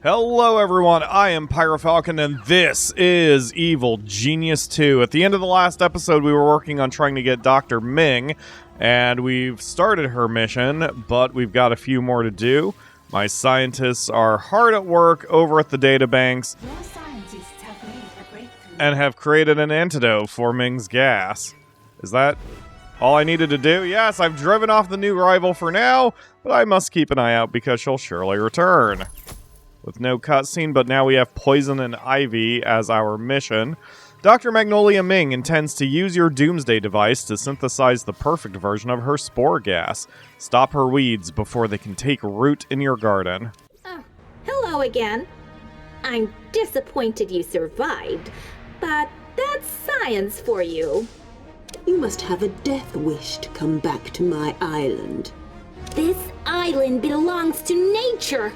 Hello everyone, I am PyroFalkon and this is Evil Genius 2. At the end of the last episode we were working on trying to get Dr. Ming, and we've started her mission, but we've got a few more to do. My scientists are hard at work over at the databanks and have created an antidote for Ming's gas. Is that all I needed to do? Yes, I've driven off the new rival for now, but I must keep an eye out because she'll surely return. With no cutscene, but now we have Poisin Ivy as our mission. Dr. Magnolia Ming intends to use your doomsday device to synthesize the perfect version of her spore gas. Stop her weeds before they can take root in your garden. Oh, hello again. I'm disappointed you survived, but that's science for you. You must have a death wish to come back to my island. This island belongs to nature.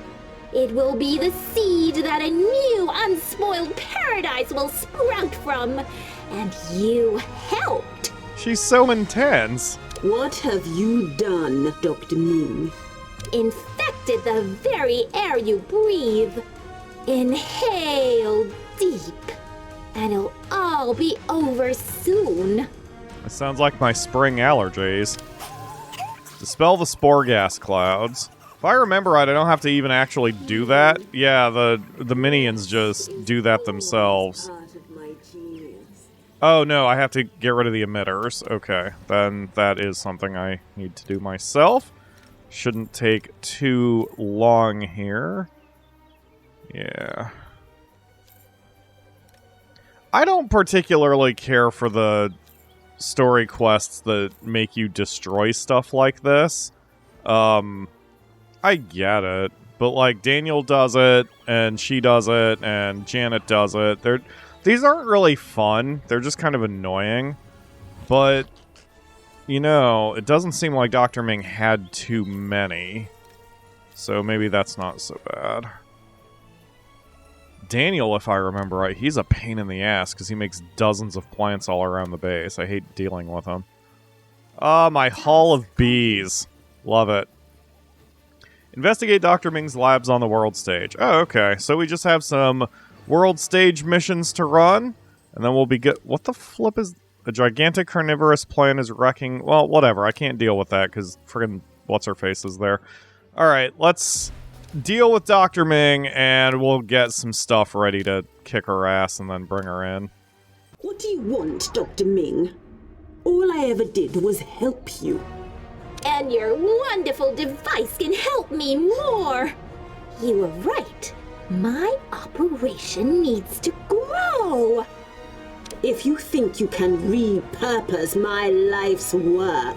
It will be the seed that a new, unspoiled paradise will sprout from. And you helped. She's so intense. What have you done, Dr. Ming? Infected the very air you breathe. Inhale deep, and it'll all be over soon. It sounds like my spring allergies. Dispel the spore gas clouds. If I remember right, I don't have to even actually do that. Yeah, the minions just do that themselves. Oh no, I have to get rid of the emitters. Okay, then that is something I need to do myself. Shouldn't take too long here. Yeah. I don't particularly care for the story quests that make you destroy stuff like this. I get it, but like Daniel does it, and she does it, and Janet does it. These aren't really fun. They're just kind of annoying. But, you know, it doesn't seem like Dr. Ming had too many. So maybe that's not so bad. Daniel, if I remember right, he's a pain in the ass because he makes dozens of plants all around the base. I hate dealing with him. Ah, my Hall of Bees. Love it. Investigate Dr. Ming's labs on the world stage. Oh, okay. So we just have some world stage missions to run, and then we'll be good. What the flip is... A gigantic carnivorous plant is wrecking... Well, whatever. I can't deal with that, because friggin' what's-her-face is there. Alright, let's deal with Dr. Ming, and we'll get some stuff ready to kick her ass and then bring her in. What do you want, Dr. Ming? All I ever did was help you. And your wonderful device can help me more. You were right. My operation needs to grow. If you think you can repurpose my life's work...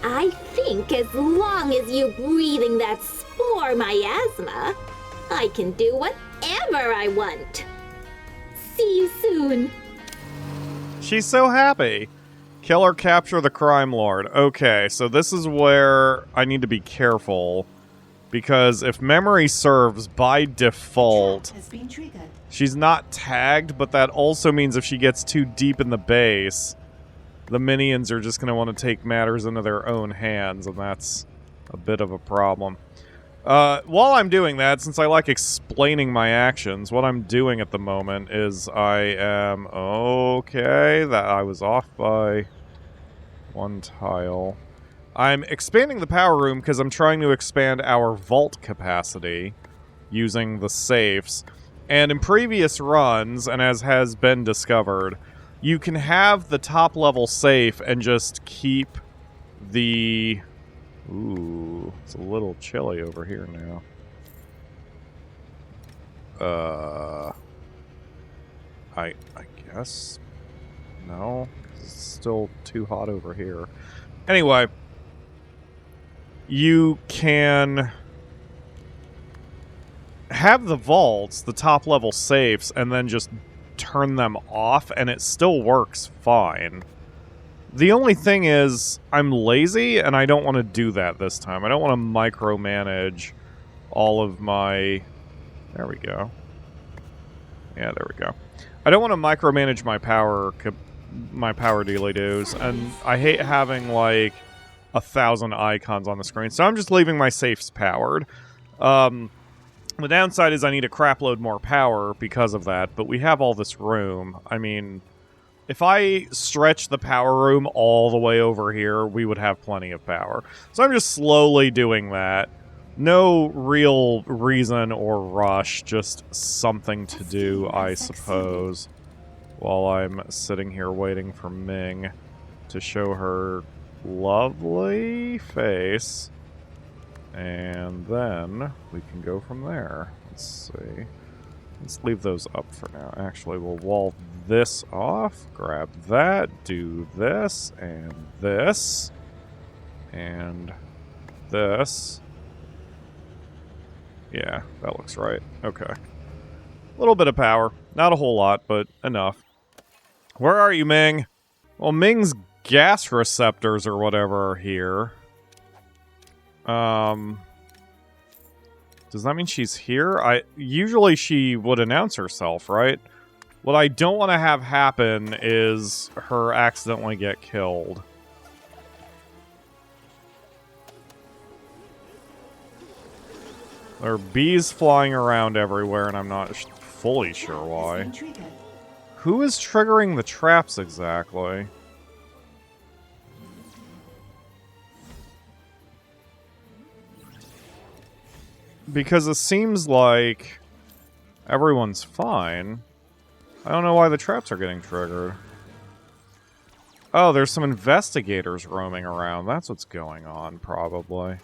I think as long as you're breathing that spore miasma, I can do whatever I want. See you soon. She's so happy. Kill or capture the crime lord. Okay, so this is where I need to be careful. Because if memory serves, by default, she's not tagged, but that also means if she gets too deep in the base, the minions are just going to want to take matters into their own hands, and that's a bit of a problem. While I'm doing that, since I like explaining my actions, what I'm doing at the moment is I am... Okay, that I was off by... one tile. I'm expanding the power room because I'm trying to expand our vault capacity using the safes. And in previous runs, and as has been discovered, you can have the top level safe and just keep the... Ooh, it's a little chilly over here now. I guess... No? It's still too hot over here. Anyway, you can have the vaults, the top level safes, and then just turn them off, and it still works fine. The only thing is, I'm lazy, and I don't want to do that this time. I don't want to micromanage all of my... There we go. Yeah, there we go. I don't want to micromanage my power dealy-doos, and I hate having, like, 1,000 icons on the screen, so I'm just leaving my safes powered. The downside is I need a crap load more power because of that, but we have all this room. I mean, if I stretch the power room all the way over here, we would have plenty of power. So I'm just slowly doing that. No real reason or rush, just something to do, I suppose, while I'm sitting here waiting for Ming to show her lovely face. And then we can go from there. Let's see. Let's leave those up for now. Actually, we'll wall this off, grab that, do this, and this, and this. Yeah, that looks right. Okay. A little bit of power. Not a whole lot, but enough. Where are you, Ming? Well, Ming's gas receptors or whatever are here. Does that mean she's here? Usually she would announce herself, right? What I don't want to have happen is her accidentally get killed. There are bees flying around everywhere, and I'm not fully sure why. Who is triggering the traps exactly? Because it seems like everyone's fine. I don't know why the traps are getting triggered. Oh, there's some investigators roaming around. That's what's going on, probably.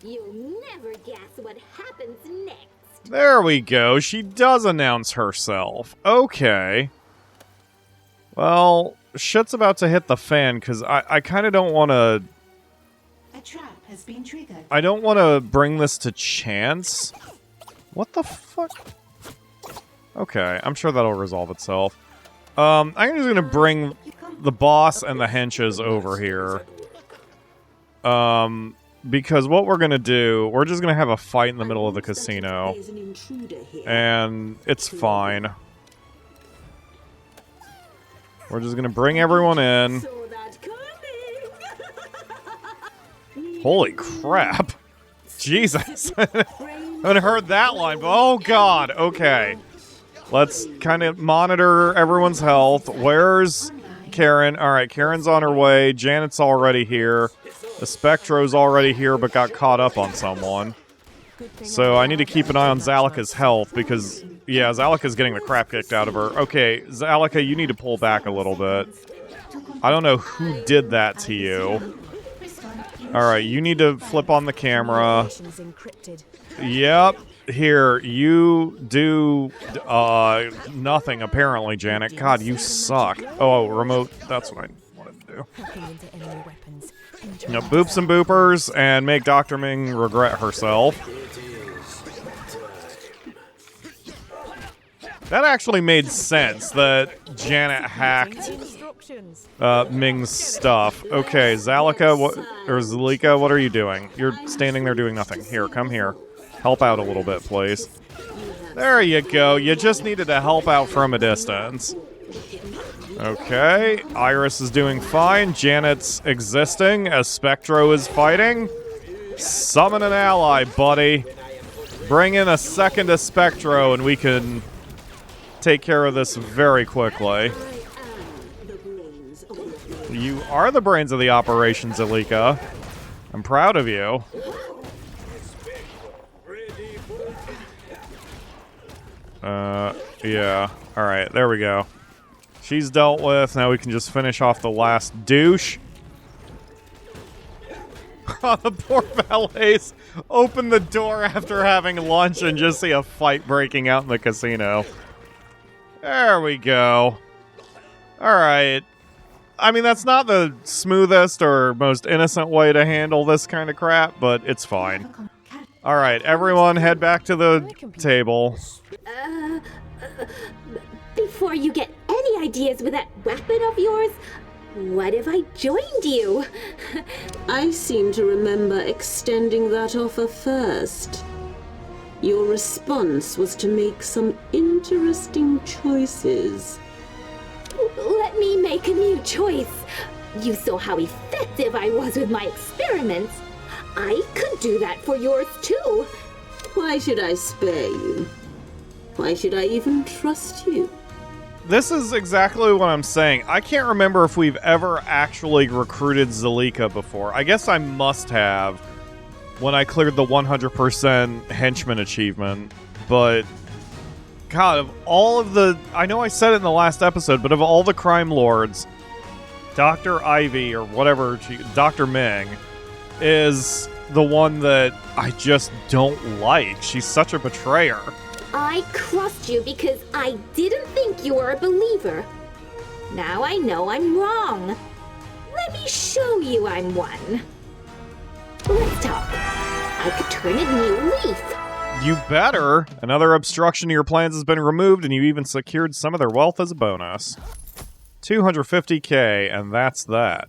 You'll never guess what happens next. There we go. She does announce herself. Okay. Well, shit's about to hit the fan, because I kind of don't want to... A trap has been triggered. I don't want to bring this to chance. What the fuck? Okay, I'm sure that'll resolve itself. I'm just gonna bring the boss and the henches over here. Because what we're gonna do, we're just gonna have a fight in the middle of the casino. And it's fine. We're just gonna bring everyone in. Holy crap. Jesus. I haven't heard that line, but oh god, okay. Let's kind of monitor everyone's health. Where's Karen? Alright, Karen's on her way. Janet's already here. The Spectro's already here, but got caught up on someone. So I need to keep an eye on Zalika's health, because, yeah, Zalika's getting the crap kicked out of her. Okay, Zalika, you need to pull back a little bit. I don't know who did that to you. Alright, you need to flip on the camera. Yep. Here, you do nothing, apparently, Janet. God, you suck. Oh, remote. That's what I wanted to do. You know, boop some boopers and make Dr. Ming regret herself. That actually made sense, that Janet hacked Ming's stuff. Okay, Zalika, Zalika, what are you doing? You're standing there doing nothing. Here, come here. Help out a little bit, please. There you go. You just needed to help out from a distance. Okay, Iris is doing fine. Janet's existing as Spectro is fighting. Summon an ally, buddy. Bring in a second to Spectro and we can take care of this very quickly. You are the brains of the operation, Zalika. I'm proud of you. Yeah. Alright, there we go. She's dealt with. Now we can just finish off the last douche. The poor valets open the door after having lunch and just see a fight breaking out in the casino. There we go. Alright. I mean, that's not the smoothest or most innocent way to handle this kind of crap, but it's fine. Alright, everyone head back to the table. Before you get any ideas with that weapon of yours, what if I joined you? I seem to remember extending that offer first. Your response was to make some interesting choices. Let me make a new choice. You saw how effective I was with my experiments. I could do that for yours too. Why should I spare you? Why should I even trust you? This is exactly what I'm saying. I can't remember if we've ever actually recruited Zalika before. I guess I must have when I cleared the 100% henchman achievement. But, God, of all of the... I know I said it in the last episode, but of all the crime lords, Dr. Ivy, or whatever, Dr. Ming, is the one that I just don't like. She's such a betrayer. I crossed you because I didn't think you were a believer. Now I know I'm wrong. Let me show you I'm one. Let's talk. I could turn a new leaf. You better. Another obstruction to your plans has been removed, and you even secured some of their wealth as a bonus. 250k, and that's that.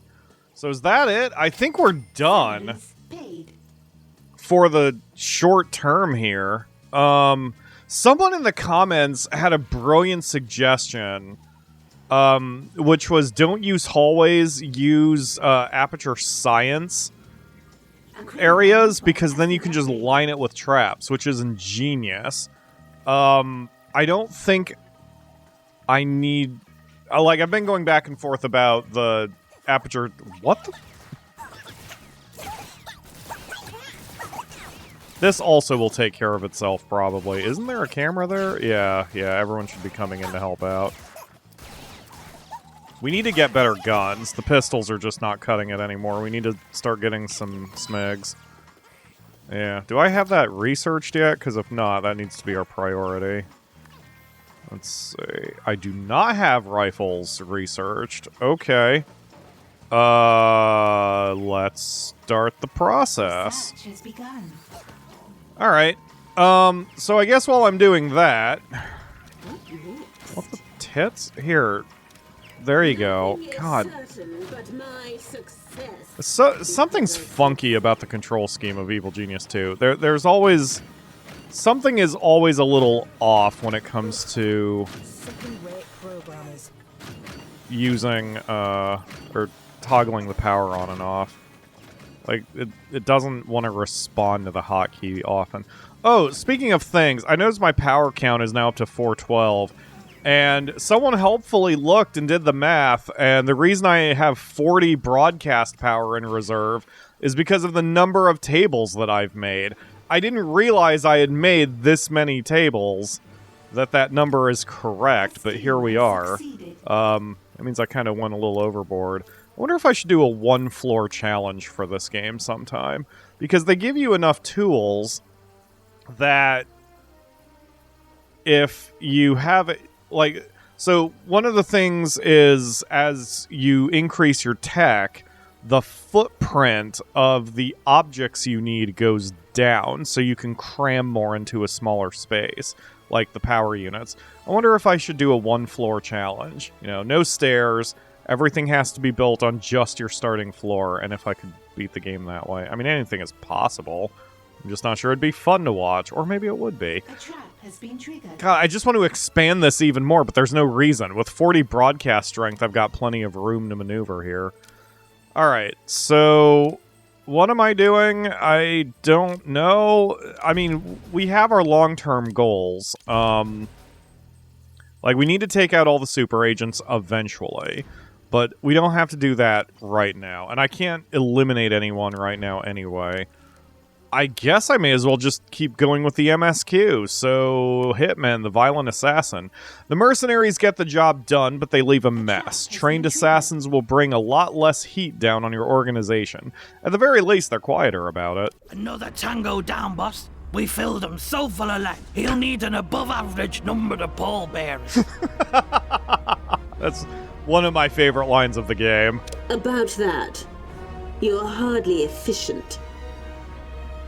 So is that it? I think we're done for the short term here. Someone in the comments had a brilliant suggestion, which was don't use hallways, use aperture science areas, because then you can just line it with traps, which is ingenious. I don't think I need... like, I've been going back and forth about the aperture... What the... This also will take care of itself, probably. Isn't there a camera there? Yeah, everyone should be coming in to help out. We need to get better guns. The pistols are just not cutting it anymore. We need to start getting some smigs. Yeah. Do I have that researched yet? Because if not, that needs to be our priority. Let's see. I do not have rifles researched. Okay. Let's start the process. Search has begun. Alright. So I guess while I'm doing that... What the tits? Here. There you go. God. So, something's funky about the control scheme of Evil Genius 2. There's always... Something is always a little off when it comes to... using, or toggling the power on and off. Like, it doesn't want to respond to the hotkey often. Oh, speaking of things, I noticed my power count is now up to 412. And someone helpfully looked and did the math, and the reason I have 40 broadcast power in reserve is because of the number of tables that I've made. I didn't realize I had made this many tables, that number is correct, but here we are. That means I kind of went a little overboard. I wonder if I should do a one-floor challenge for this game sometime. Because they give you enough tools that if you have... Like, so one of the things is as you increase your tech, the footprint of the objects you need goes down, so you can cram more into a smaller space, like the power units. I wonder if I should do a one-floor challenge. You know, no stairs... Everything has to be built on just your starting floor, and if I could beat the game that way. I mean, anything is possible. I'm just not sure it'd be fun to watch, or maybe it would be. A trap has been triggered. God, I just want to expand this even more, but there's no reason. With 40 broadcast strength, I've got plenty of room to maneuver here. Alright, so... What am I doing? I don't know. I mean, we have our long-term goals. Like, we need to take out all the super agents eventually. But we don't have to do that right now. And I can't eliminate anyone right now anyway. I guess I may as well just keep going with the MSQ. So, Hitman, the violent assassin. The mercenaries get the job done, but they leave a mess. Trained assassins will bring a lot less heat down on your organization. At the very least, they're quieter about it. Another tango down, boss. We filled him so full of lead, he'll need an above-average number of pallbearers. That's one of my favorite lines of the game. About that, you're hardly efficient.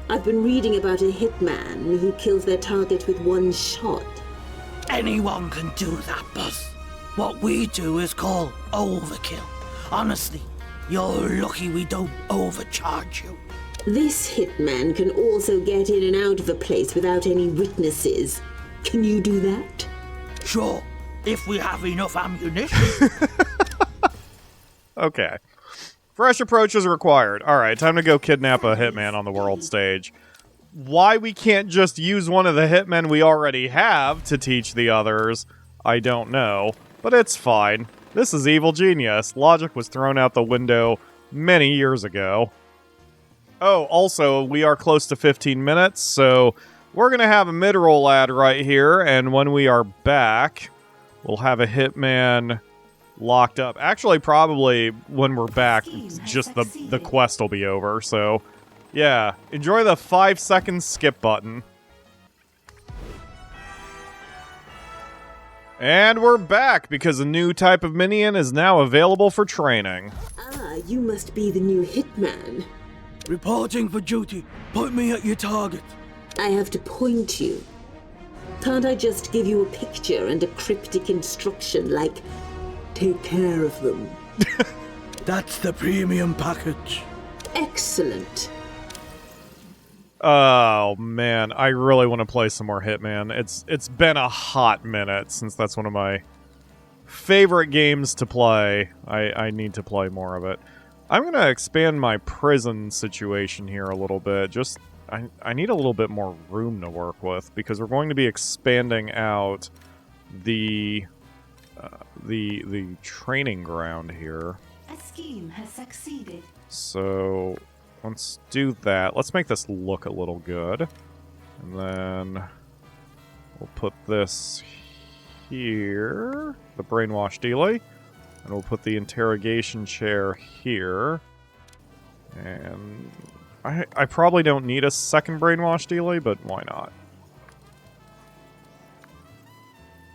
I've been reading about a hitman who kills their target with one shot. Anyone can do that, boss. What we do is called overkill. Honestly, you're lucky we don't overcharge you. This hitman can also get in and out of a place without any witnesses. Can you do that? Sure, if we have enough ammunition. Okay. Fresh approach is required. Alright, time to go kidnap a hitman on the world stage. why we can't just use one of the hitmen we already have to teach the others, I don't know. But it's fine. This is evil genius. Logic was thrown out the window many years ago. Oh, also, we are close to 15 minutes, so we're going to have a mid-roll ad right here, and when we are back, we'll have a hitman locked up. Actually, probably when we're back, just the quest will be over, so yeah. Enjoy the 5-second skip button. And we're back, because a new type of minion is now available for training. Ah, you must be the new Hitman. Reporting for duty. Put me at your target. I have to point you. Can't I just give you a picture and a cryptic instruction like, take care of them? That's the premium package. Excellent. Oh, man. I really want to play some more Hitman. It's been a hot minute since that's one of my favorite games to play. I need to play more of it. I'm going to expand my prison situation here a little bit. Just, I need a little bit more room to work with, because we're going to be expanding out the training ground here. A scheme has succeeded. So, let's do that. Let's make this look a little good. And then we'll put this here, the brainwash dealie. And we'll put the interrogation chair here. And I probably don't need a second brainwash dealie, but why not?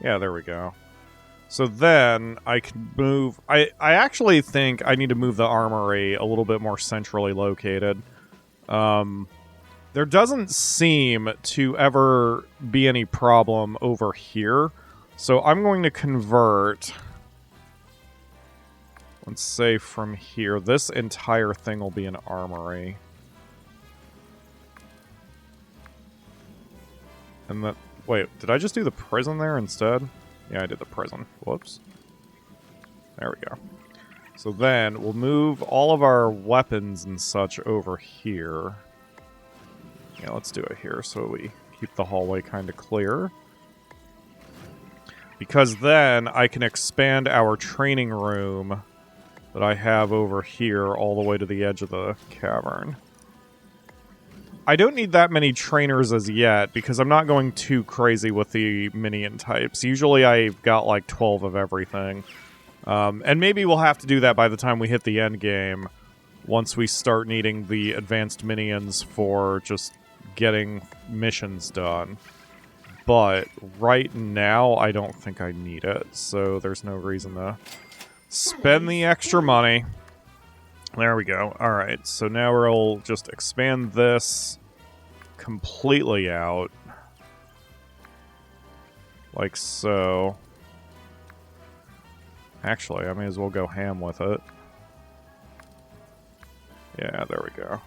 Yeah, there we go. So then I can move... I actually think I need to move the armory a little bit more centrally located. There doesn't seem to ever be any problem over here. So I'm going to convert... Let's say from here, this entire thing will be an armory. And that... Wait, did I just do the prison there instead? Yeah, I did the prison. Whoops. There we go. So then, we'll move all of our weapons and such over here. Yeah, let's do it here so we keep the hallway kind of clear. Because then, I can expand our training room that I have over here all the way to the edge of the cavern. I don't need that many trainers as yet, because I'm not going too crazy with the minion types. Usually I've got like 12 of everything. And maybe we'll have to do that by the time we hit the end game, once we start needing the advanced minions for just getting missions done. But right now, I don't think I need it, so there's no reason to spend the extra money. There we go. Alright, so now we'll just expand this completely out. Like so. Actually, I may as well go ham with it. Yeah, there we go.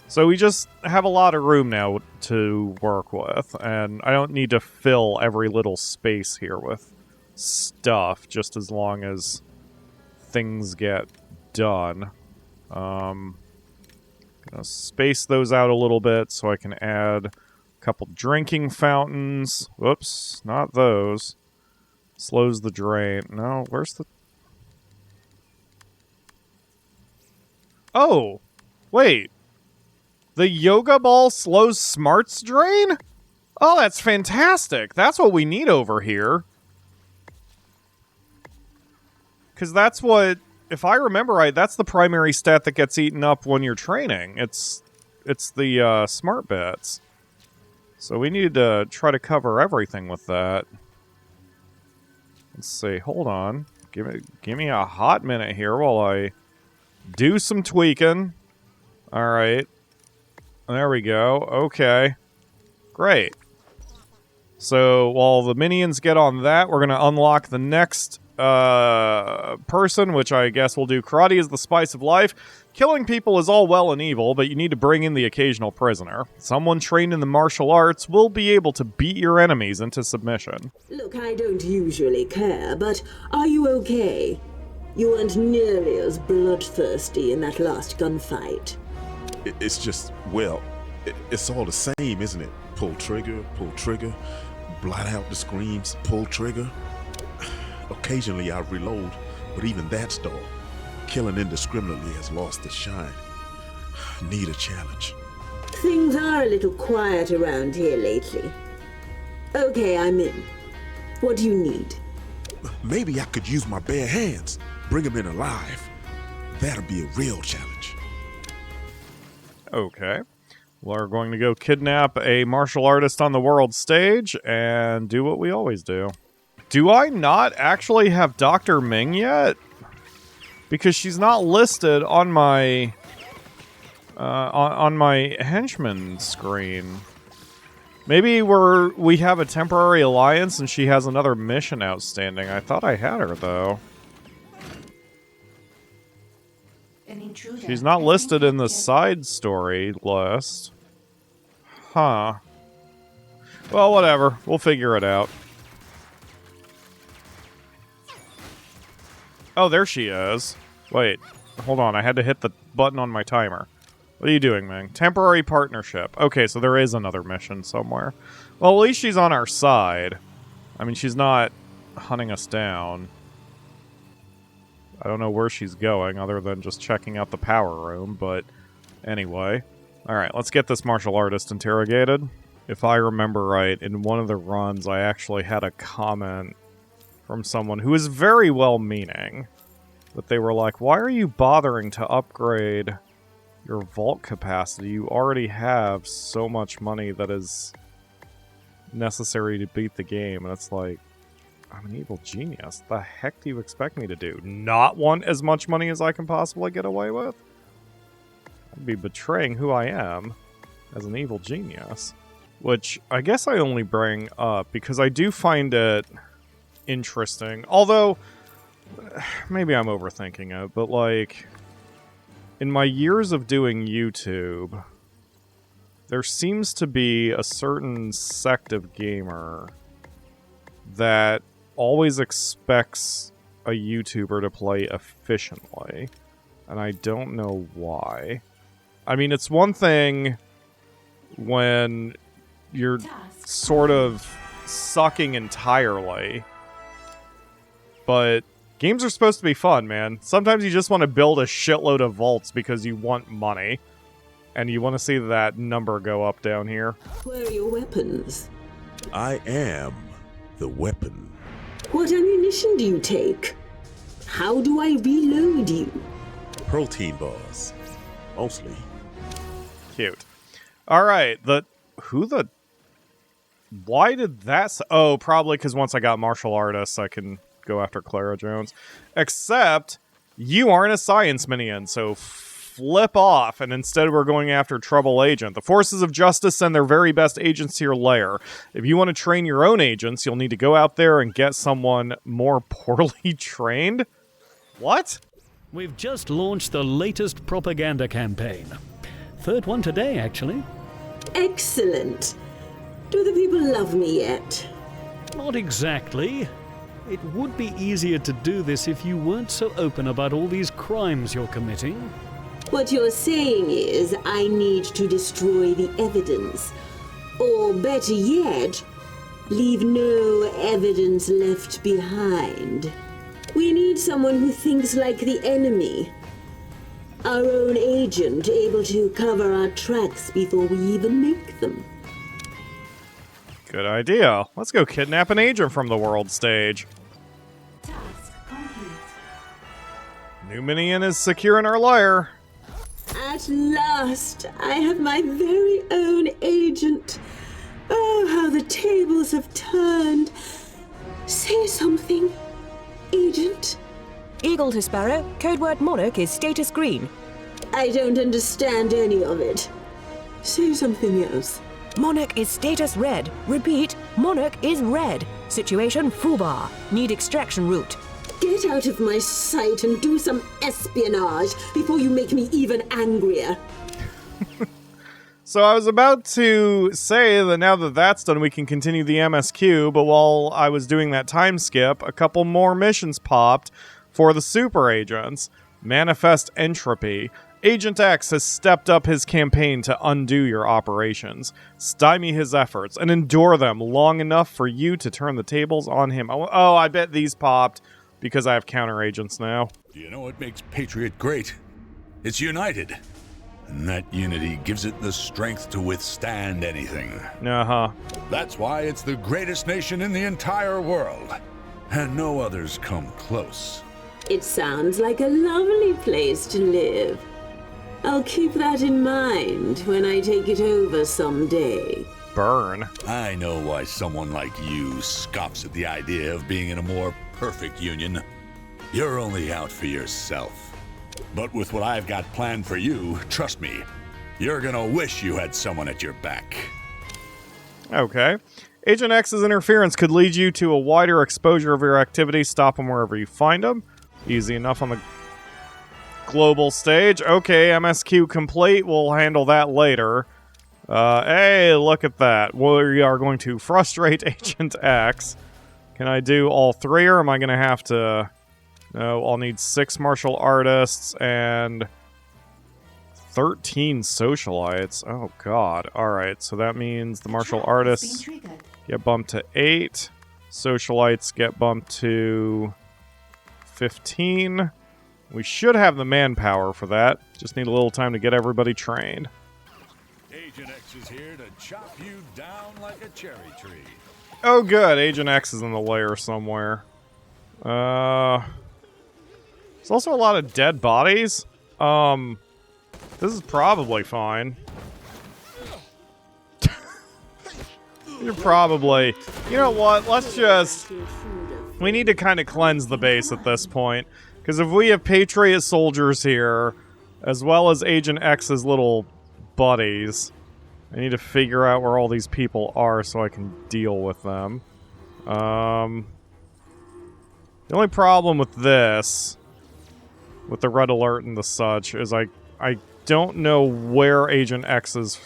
So we just have a lot of room now to work with, and I don't need to fill every little space here with stuff, just as long as things get done. Gonna space those out a little bit so I can add a couple drinking fountains. Whoops, not those. Slows the drain. No, where's the... Oh! Wait. The yoga ball slows smarts drain? Oh, that's fantastic. That's what we need over here. Because that's what... If I remember right, that's the primary stat that gets eaten up when you're training. It's the smart bits. So we need to try to cover everything with that. Let's see. Hold on. Give me a hot minute here while I do some tweaking. All right. There we go. Okay. Great. So while the minions get on that, we're going to unlock the next person, which I guess we'll do. Karate is the spice of life. Killing people is all well and evil, but you need to bring in the occasional prisoner. Someone trained in the martial arts will be able to beat your enemies into submission. Look, I don't usually care, but are you okay? You weren't nearly as bloodthirsty in that last gunfight. It's just, well, It's all the same, isn't it? Pull trigger, blot out the screams, pull trigger. Occasionally I reload, but even that's dull. Killing indiscriminately has lost its shine. Need a challenge. Things are a little quiet around here lately. Okay, I'm in. What do you need? Maybe I could use my bare hands, bring him in alive. That'll be a real challenge. Okay. We're going to go kidnap a martial artist on the world stage and do what we always do. Do I not actually have Dr. Ming yet? Because she's not listed on my on my henchman screen. Maybe we have a temporary alliance and she has another mission outstanding. I thought I had her though. She's not listed in the side story list. Huh. Well, whatever. We'll figure it out. Oh, there she is. Wait. Hold on. I had to hit the button on my timer. What are you doing, Ming? Temporary partnership. Okay, so there is another mission somewhere. Well, at least she's on our side. I mean, she's not hunting us down. I don't know where she's going other than just checking out the power room, but anyway. Alright, let's get this martial artist interrogated. If I remember right, in one of the runs, I actually had a comment from someone who is very well-meaning. But they were like, why are you bothering to upgrade your vault capacity? You already have so much money that is necessary to beat the game. And it's like, I'm an evil genius. The heck do you expect me to do? Not want as much money as I can possibly get away with? I'd be betraying who I am as an evil genius. Which I guess I only bring up because I do find it interesting. Although, maybe I'm overthinking it, but like, in my years of doing YouTube, there seems to be a certain sect of gamer that always expects a YouTuber to play efficiently. And I don't know why. I mean, it's one thing when you're sort of sucking entirely, but games are supposed to be fun, man. Sometimes you just want to build a shitload of vaults because you want money. And you want to see that number go up down here. Where are your weapons? I am the weapon. What ammunition do you take? How do I reload you? Protein bars. Mostly. Cute. Alright, why did that... Oh, probably because once I got martial artists, I can go after Clara Jones. Except, you aren't a science minion, so flip off, and instead we're going after Trouble Agent. The forces of justice send their very best agents to your lair. If you want to train your own agents, you'll need to go out there and get someone more poorly trained? What? We've just launched the latest propaganda campaign. Third one today, actually. Excellent. Do the people love me yet? Not exactly. It would be easier to do this if you weren't so open about all these crimes you're committing. What you're saying is I need to destroy the evidence. Or better yet, leave no evidence left behind. We need someone who thinks like the enemy. Our own agent, able to cover our tracks before we even make them. Good idea. Let's go kidnap an agent from the world stage. Task complete. New minion is secure in our lair. At last, I have my very own agent. Oh, how the tables have turned. Say something, agent. Eagle to Sparrow, code word Monarch is status green. I don't understand any of it. Say something else. Monarch is status red. Repeat, Monarch is red. Situation foobar. Need extraction route. Get out of my sight and do some espionage before you make me even angrier. So I was about to say that now that that's done, we can continue the MSQ, but while I was doing that time skip, a couple more missions popped for the super agents. Manifest Entropy. Agent X has stepped up his campaign to undo your operations, stymie his efforts, and endure them long enough for you to turn the tables on him. Oh, I bet these popped because I have counter agents now. Do you know what makes Patriot great? It's united. And that unity gives it the strength to withstand anything. Uh-huh. That's why it's the greatest nation in the entire world. And no others come close. It sounds like a lovely place to live. I'll keep that in mind when I take it over someday. Burn. I know why someone like you scoffs at the idea of being in a more perfect union. You're only out for yourself. But with what I've got planned for you, trust me, you're gonna wish you had someone at your back. Okay. Agent X's interference could lead you to a wider exposure of your activities. Stop them wherever you find them. Easy enough on the global stage. Okay, MSQ complete. We'll handle that later. Hey, look at that. We are going to frustrate Agent X. Can I do all three, or am I going to have to... No, I'll need 6 martial artists and 13 socialites. Oh, God. Alright, so that means the martial artists get bumped to 8. Socialites get bumped to 15. We should have the manpower for that. Just need a little time to get everybody trained. Agent X is here to chop you down like a cherry tree. Oh, good. Agent X is in the lair somewhere. There's also a lot of dead bodies. This is probably fine. You're probably... You know what? Let's just... We need to kind of cleanse the base at this point. Because if we have Patriot soldiers here, as well as Agent X's little buddies, I need to figure out where all these people are so I can deal with them. The only problem with this... with the red alert and the such, is I don't know where Agent X's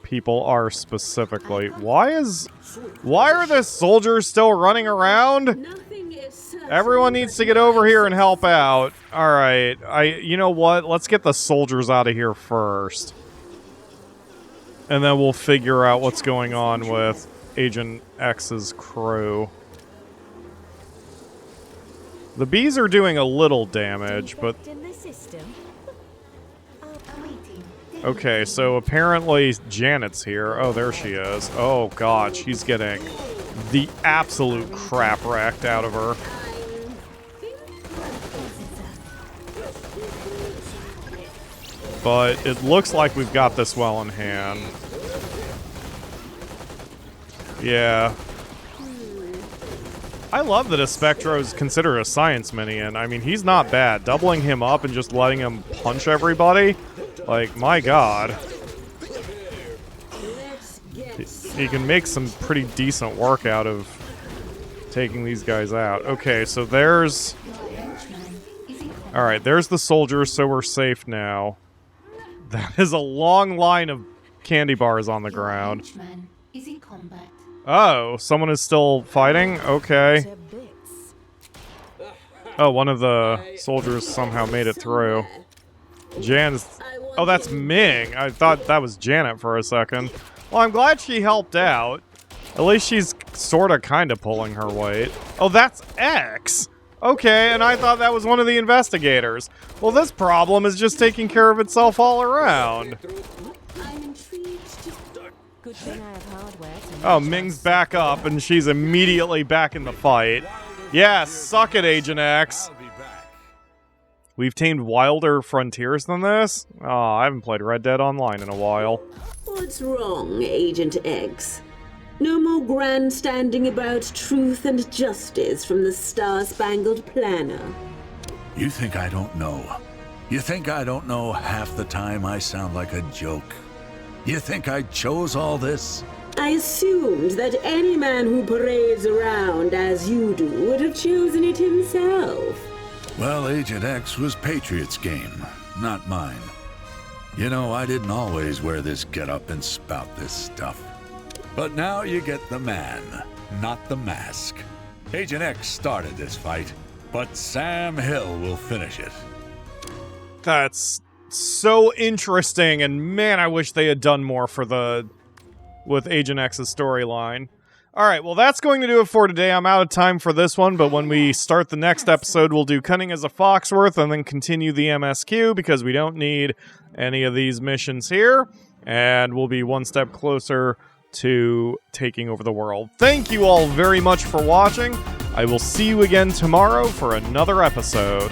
people are specifically. Why are the soldiers still running around? Everyone needs to get over here and help out. Alright, you know what? Let's get the soldiers out of here first. And then we'll figure out what's going on with Agent X's crew. The bees are doing a little damage, but... Okay, so apparently Janet's here. Oh, there she is. Oh, God, she's getting the absolute crap racked out of her. But it looks like we've got this well in hand. Yeah. I love that a Spectro is considered a science minion. I mean, he's not bad. Doubling him up and just letting him punch everybody? Like, my God. He can make some pretty decent work out of taking these guys out. Okay, so there's... Alright, there's the soldiers, so we're safe now. That is a long line of candy bars on the ground. Oh, someone is still fighting? Okay. Oh, one of the soldiers somehow made it through. Jan's... Oh, that's Ming. I thought that was Janet for a second. Well, I'm glad she helped out. At least she's sorta kinda pulling her weight. Oh, that's X! Okay, and I thought that was one of the investigators. Well, this problem is just taking care of itself all around. Oh, Ming's back up, and she's immediately back in the fight. Yeah, suck it, Agent X. We've tamed wilder frontiers than this? Oh, I haven't played Red Dead Online in a while. What's wrong, Agent X? No more grandstanding about truth and justice from the Star-Spangled Planner. You think I don't know? You think I don't know half the time I sound like a joke? You think I chose all this? I assumed that any man who parades around as you do would have chosen it himself. Well, Agent X was Patriot's game, not mine. You know, I didn't always wear this getup and spout this stuff. But now you get the man, not the mask. Agent X started this fight, but Sam Hill will finish it. That's so interesting, and man, I wish they had done more with Agent X's storyline. Alright, well that's going to do it for today. I'm out of time for this one, but when we start the next episode, we'll do Cunning as a Foxworth and then continue the MSQ because we don't need any of these missions here, and we'll be one step closer to taking over the world. Thank you all very much for watching. I will see you again tomorrow for another episode.